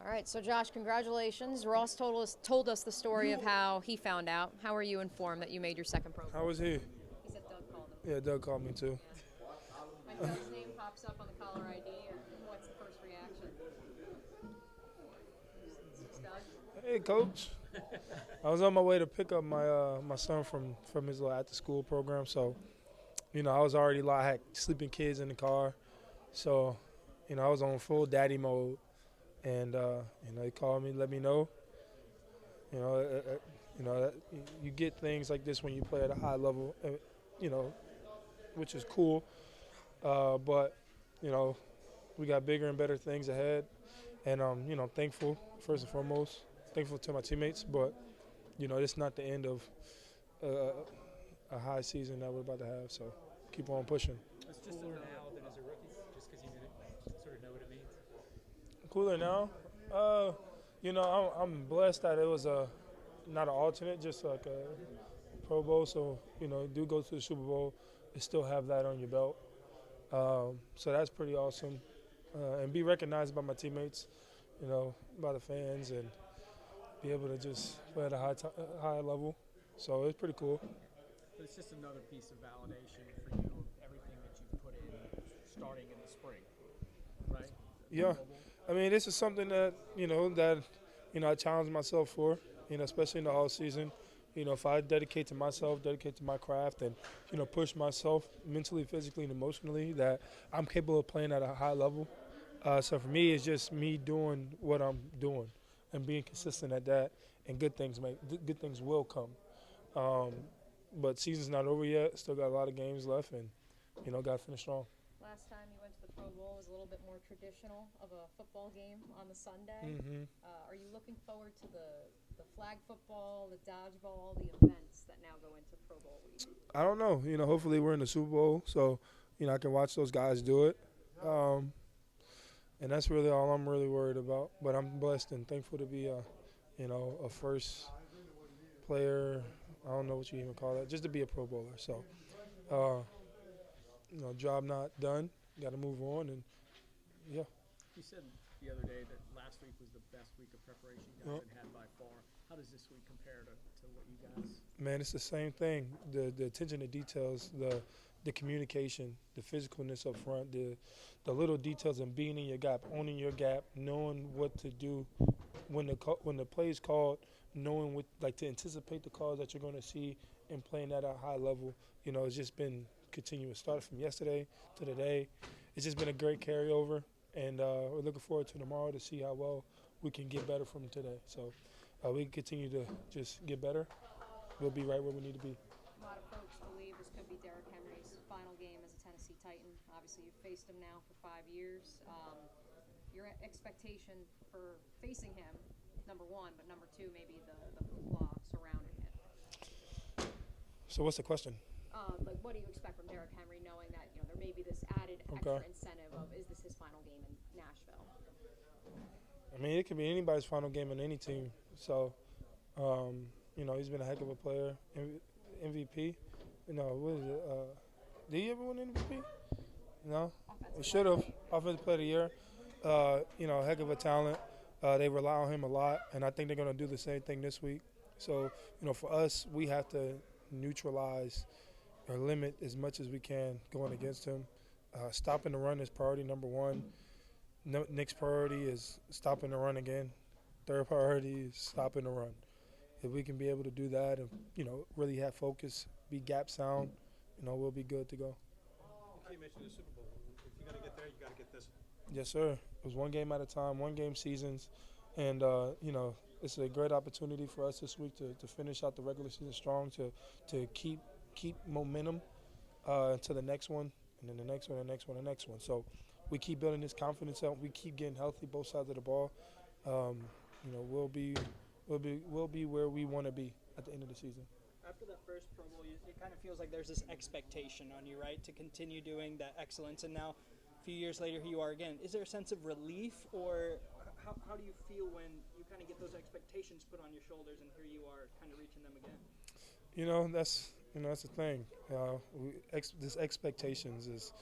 All right, so Josh, congratulations. Ross told us the story of how he found out. How were you informed that you made your second Pro Bowl? How was he? He said Doug called him. Yeah, Doug called me too. Yeah. When Doug's name pops up on the caller ID, what's the first reaction? It's Doug. Hey, coach. I was on my way to pick up my son from his little after school program, so I was already I had sleeping kids in the car, so I was on full daddy mode, and he called me, let me know. You know, you get things like this when you play at a high level, you know, which is cool. But we got bigger and better things ahead, and thankful first and foremost, thankful to my teammates. But it's not the end of uh, a high season that we're about to have. So keep on pushing. It's just cooler now than as a rookie, just because you sort of know what it means. Cooler now. I'm blessed that it was not an alternate, just like a Pro Bowl. So do go to the Super Bowl and still have that on your belt. So that's pretty awesome, and be recognized by my teammates, by the fans, and be able to just play at a high level. So it's pretty cool. But it's just another piece of validation for you of everything that you've put in starting in the spring, right? Yeah, I mean, this is something that I challenge myself for, especially in the off season. If I dedicate to myself, dedicate to my craft, and push myself mentally, physically, and emotionally, that I'm capable of playing at a high level. So for me, it's just me doing what I'm doing and being consistent at that, and good things will come. But season's not over yet. Still got a lot of games left, and got to finish strong. Last time you went to the Pro Bowl was a little bit more traditional of a football game on the Sunday. Mm-hmm. Are you looking forward to the flag football, the dodgeball, the events that now go into Pro Bowl week? I don't know. Hopefully we're in the Super Bowl, so I can watch those guys do it. And that's really all I'm really worried about. But I'm blessed and thankful to be a first player. I don't know what you even call that, just to be a Pro Bowler. So, job not done. Got to move on, and yeah. You said the other day that last week was the best week of preparation you guys had by far. How does this week compare to what you guys? Man, it's the same thing. The attention to details, the communication, the physicalness up front, the little details, and being in your gap, owning your gap, knowing what to do when the play is called, knowing what to anticipate the calls that you're going to see, and playing at a high level. It's just been continuous. Started from yesterday to today. It's just been a great carryover, and we're looking forward to tomorrow to see how well we can get better from today. So we can continue to just get better. We'll be right where we need to be. A lot of folks believe this could be Derrick Henry's final game as a Tennessee Titan. Obviously, you've faced him now for 5 years. Your expectation for facing him, number one, but number two, maybe the hoopla surrounding it. So what's the question? What do you expect from Derrick Henry, knowing that there may be this added extra incentive of, is this his final game in Nashville? I mean, it could be anybody's final game in any team. So, he's been a heck of a player. MVP. What is it? Did he ever win MVP? No? He should have. Offensive Player of the Year. Heck of a talent. They rely on him a lot, and I think they're going to do the same thing this week. So, for us, we have to neutralize or limit as much as we can going against him. Stopping the run is priority number one. Next priority is stopping the run again. Third priority is stopping the run. If we can be able to do that and, really have focus, be gap sound, we'll be good to go. Okay, you mentioned the Super Bowl. If you're going to get there, you got to get this one. Yes, sir. It was one game at a time, one game seasons. And, it's a great opportunity for us this week to finish out the regular season strong, to keep momentum to the next one, and then the next one, the next one, the next one. So we keep building this confidence up. We keep getting healthy, both sides of the ball. We'll be where we want to be at the end of the season. After that first Pro Bowl, it kind of feels like there's this expectation on you, right, to continue doing that excellence. And now, a few years later, here you are again. Is there a sense of relief, or how do you feel when you kind of get those expectations put on your shoulders, and here you are kind of reaching them again? That's the thing. This expectations is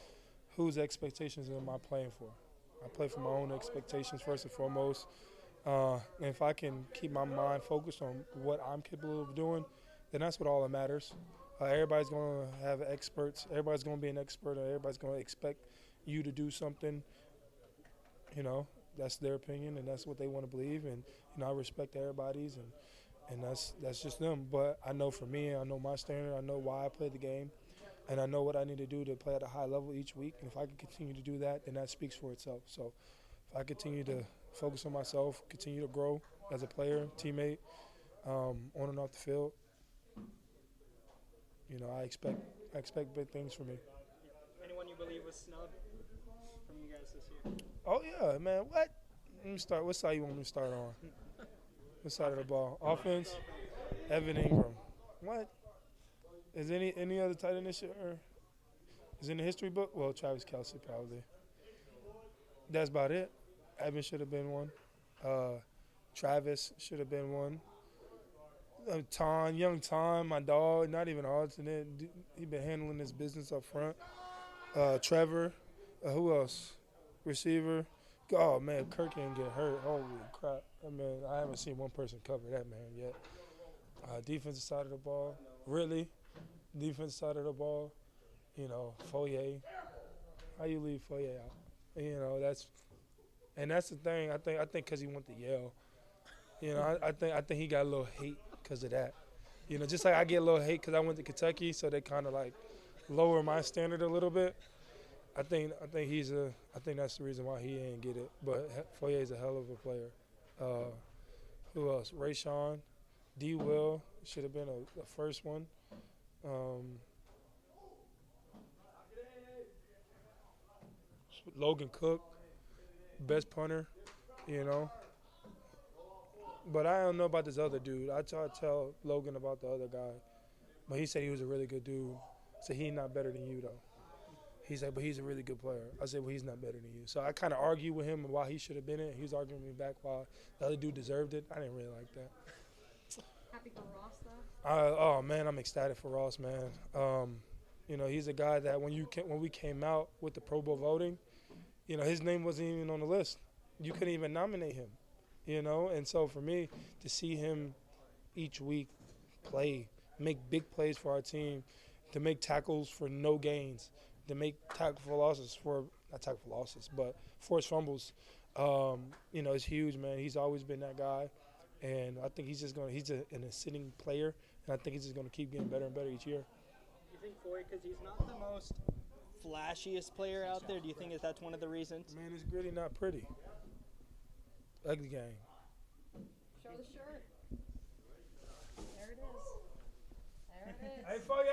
whose expectations am I playing for? I play for my own expectations first and foremost. And if I can keep my mind focused on what I'm capable of doing, then that's what all that matters. Everybody's going to have experts. Everybody's going to be an expert, and everybody's going to expect you to do something. You know, that's their opinion, and that's what they want to believe. And I respect everybody's, and that's just them. But I know for me, I know my standard. I know why I play the game, and I know what I need to do to play at a high level each week. And if I can continue to do that, then that speaks for itself. So if I continue to focus on myself, continue to grow as a player, teammate, on and off the field, you know, I expect big things from me. Anyone you believe was snubbed from you guys this year? Oh yeah, man. What? Let me start. What side you want me to start on? What side of the ball? Offense. Evan Ingram. What? Is any other tight end this year? Is in the history book? Well, Travis Kelce probably. That's about it. Evan should have been one. Travis should have been one. Young Tom, my dog, not even an alternate. He been handling his business up front. Trevor, who else? Receiver. Oh man, Kirk didn't get hurt. Holy crap! I mean, I haven't seen one person cover that man yet. Defensive side of the ball, really. Defensive side of the ball, you know, Foyer. How you leave Foyer out? You know, that's the thing. I think because he went to Yale. You know, I think he got a little hate because of that. You know, just like I get a little hate because I went to Kentucky, so they kind of like lower my standard a little bit. I think that's the reason why he didn't get it. But Foyer is a hell of a player. Who else? Rayshawn, D. Will should have been a first one. Logan Cook, best punter, you know. But I don't know about this other dude. I tried to tell Logan about the other guy, but he said he was a really good dude. So he's not better than you, though. He said, but he's a really good player. I said, well, he's not better than you. So I kind of argued with him why he should have been it. He was arguing with me back why the other dude deserved it. I didn't really like that. Happy for Ross, though? Oh, man, I'm ecstatic for Ross, man. You know, he's a guy that when we came out with the Pro Bowl voting, you know, his name wasn't even on the list. You couldn't even nominate him, you know. And so for me to see him each week play, make big plays for our team, to make tackles for no gains, to make tackle for losses not tackle for losses, but forced fumbles, you know, it's huge, man. He's always been that guy. And I think he's an ascending player, and I think he's just going to keep getting better and better each year. You think Foy, because he's not the most flashiest player out there, do you think that's one of the reasons? Man, it's gritty, not pretty. Ugly game. Show the shirt. There it is. There it is. Hey, Foyer.